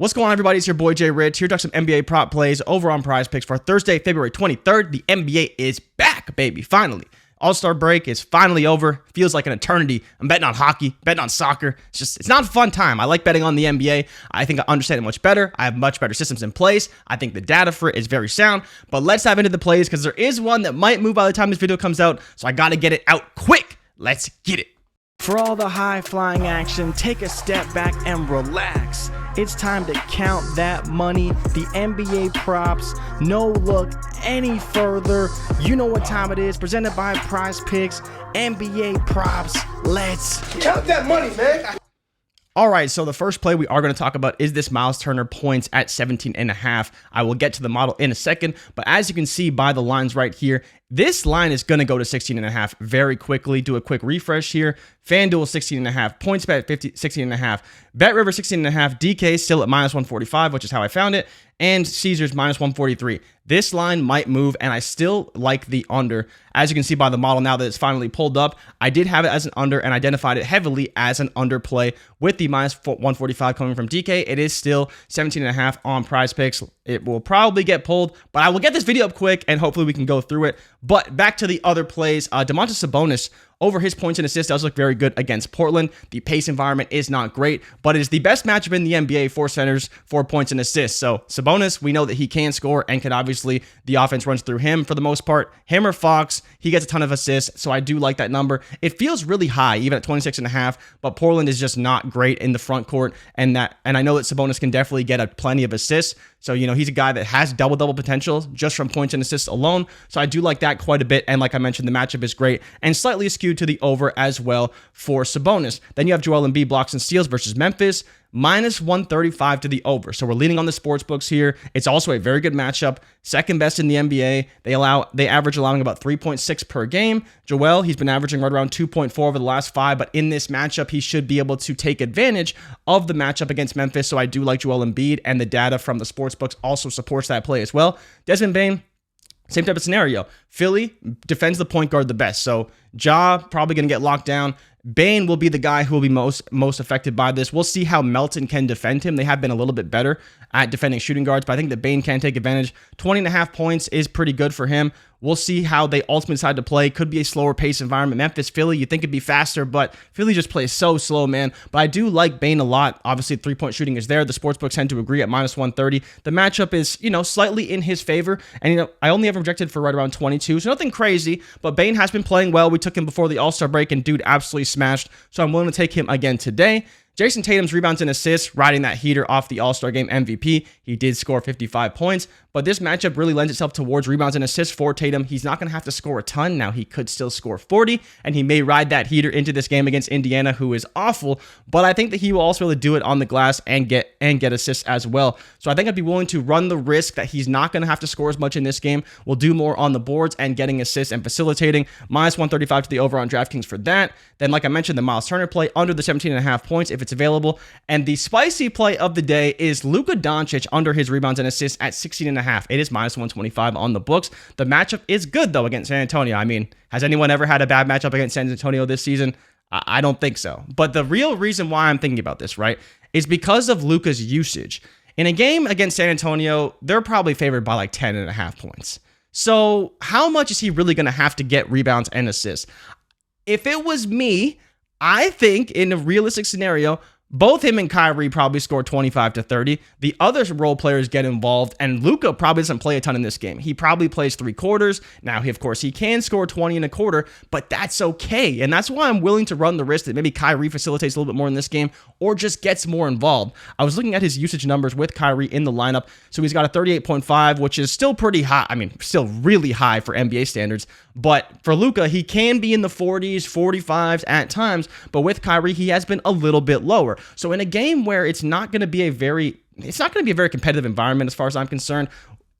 What's going on, everybody? It's your boy Jay Rich here to talk some NBA prop plays over on PrizePicks for Thursday, February 23rd. The NBA is back, baby. Finally. All-Star break is finally over. Feels like an eternity. I'm betting on hockey, betting on soccer. It's not a fun time. I like betting on the NBA. I think I understand it much better. I have much better systems in place. I think the data for it is very sound. But let's dive into the plays because there is one that might move by the time this video comes out. So I got to get it out quick. Let's get it. For all the high-flying action, take a step back and relax. It's time to count that money, the NBA props. No look any further. You know what time it is. Presented by PrizePicks, NBA props. Let's count that money, man. All right, so the first play we are going to talk about is this Miles Turner points at 17.5. I will get to the model in a second, but as you can see by the lines right here, this line is going to go to 16.5 very quickly. Do a quick refresh here. FanDuel 16.5, PointsBet 16.5, BetRivers 16.5, DK still at minus 145, which is how I found it, and Caesars minus 143. This line might move, and I still like the under. As you can see by the model now that it's finally pulled up, I did have it as an under and identified it heavily as an under play with the minus 145 coming from DK. It is still 17.5 on PrizePicks. It will probably get pulled, but I will get this video up quick, and hopefully we can go through it. But back to the other plays. Domantas Sabonis, over his points and assists, does look very good against Portland. The pace environment is not great, but it is the best matchup in the NBA for centers for points and assists. So Sabonis, we know that he can score and can obviously, the offense runs through him for the most part. Him or Fox, he gets a ton of assists, so I do like that number. It feels really high, even at 26.5, but Portland is just not great in the front court, and I know that Sabonis can definitely get plenty of assists. So, he's a guy that has double-double potential just from points and assists alone. So I do like that quite a bit. And like I mentioned, the matchup is great and slightly skewed to the over as well for Sabonis. Then you have Joel Embiid blocks and steals versus Memphis, minus 135 to the over. So we're leaning on the sports books here. It's also a very good matchup. Second best in the NBA. They average allowing about 3.6 per game. Joel, he's been averaging right around 2.4 over the last 5, but in this matchup, he should be able to take advantage of the matchup against Memphis. So I do like Joel Embiid, and the data from the sports books also supports that play as well. Desmond Bane, same type of scenario. Philly defends the point guard the best. So Ja probably going to get locked down. Bane will be the guy who will be most affected by this. We'll see how Melton can defend him. They have been a little bit better at defending shooting guards, but I think that Bane can take advantage. 20.5 points is pretty good for him. We'll see how they ultimately decide to play. Could be a slower pace environment. Memphis, Philly, you think it'd be faster, but Philly just plays so slow, man. But I do like Bane a lot. Obviously, three-point shooting is there. The sportsbooks tend to agree at minus 130. The matchup is, slightly in his favor. And, I only ever projected for right around 22, so nothing crazy. But Bane has been playing well. We took him before the All-Star break, and dude absolutely smashed. So I'm willing to take him again today. Jason Tatum's rebounds and assists, riding that heater off the All-Star Game MVP. He did score 55 points, but this matchup really lends itself towards rebounds and assists for Tatum. He's not going to have to score a ton. Now, he could still score 40, and he may ride that heater into this game against Indiana, who is awful, but I think that he will also be able to do it on the glass and get assists as well. So I think I'd be willing to run the risk that he's not going to have to score as much in this game. We'll do more on the boards and getting assists and facilitating. Minus 135 to the over on DraftKings for that. Then, like I mentioned, the Miles Turner play under the 17.5 points if it's available. And the spicy play of the day is Luka Doncic under his rebounds and assists at 16.5. It is minus 125 on the books. The matchup is good, though, against San Antonio. I mean, has anyone ever had a bad matchup against San Antonio this season? I don't think so. But the real reason why I'm thinking about this, right, is because of Luka's usage. In a game against San Antonio, they're probably favored by like 10.5 points. So how much is he really going to have to get rebounds and assists? If it was me, I think in a realistic scenario, both him and Kyrie probably score 25 to 30. The other role players get involved, and Luka probably doesn't play a ton in this game. He probably plays 3 quarters. Now, of course, he can score 20 and a quarter, but that's okay. And that's why I'm willing to run the risk that maybe Kyrie facilitates a little bit more in this game or just gets more involved. I was looking at his usage numbers with Kyrie in the lineup. So he's got a 38.5, which is still pretty high. I mean, still really high for NBA standards. But for Luka, he can be in the 40s, 45s at times. But with Kyrie, he has been a little bit lower. So in a game where it's not going to be a very competitive environment as far as I'm concerned,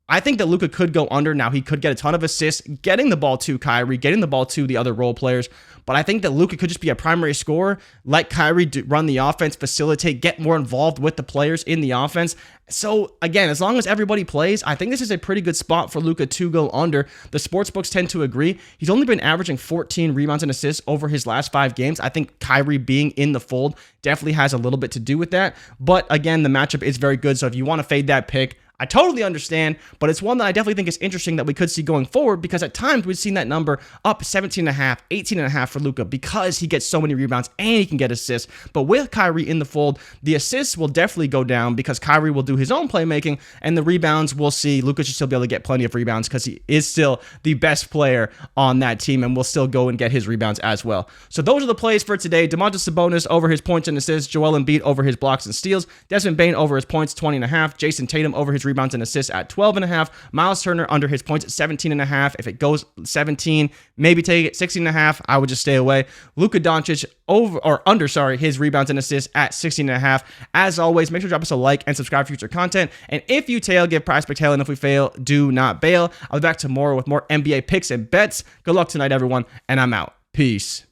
I think that Luka could go under. Now, he could get a ton of assists, getting the ball to Kyrie, getting the ball to the other role players. but I think that Luka could just be a primary scorer, let Kyrie run the offense, facilitate, get more involved with the players in the offense. So again, as long as everybody plays, I think this is a pretty good spot for Luka to go under. The sportsbooks tend to agree. He's only been averaging 14 rebounds and assists over his last 5 games. I think Kyrie being in the fold definitely has a little bit to do with that. But again, the matchup is very good. So if you want to fade that pick, I totally understand, but it's one that I definitely think is interesting that we could see going forward, because at times we've seen that number up 17.5, 18.5 for Luka because he gets so many rebounds and he can get assists. But with Kyrie in the fold, the assists will definitely go down because Kyrie will do his own playmaking, and the rebounds we'll see Luka should still be able to get plenty of rebounds because he is still the best player on that team and will still go and get his rebounds as well. So those are the plays for today. Domantas Sabonis over his points and assists, Joel Embiid over his blocks and steals, Desmond Bane over his points, 20.5, Jason Tatum over his rebounds and assists at 12.5, Miles Turner under his points at 17.5. If it goes 17, maybe take it. 16.5, I would just stay away. Luka Doncic under his rebounds and assists at 16.5. As always, make sure to drop us a like and subscribe for future content. And if you tail, give PrizePicks hell, and if we fail, do not bail. I'll be back tomorrow with more NBA picks and bets. Good luck tonight, everyone, and I'm out. Peace.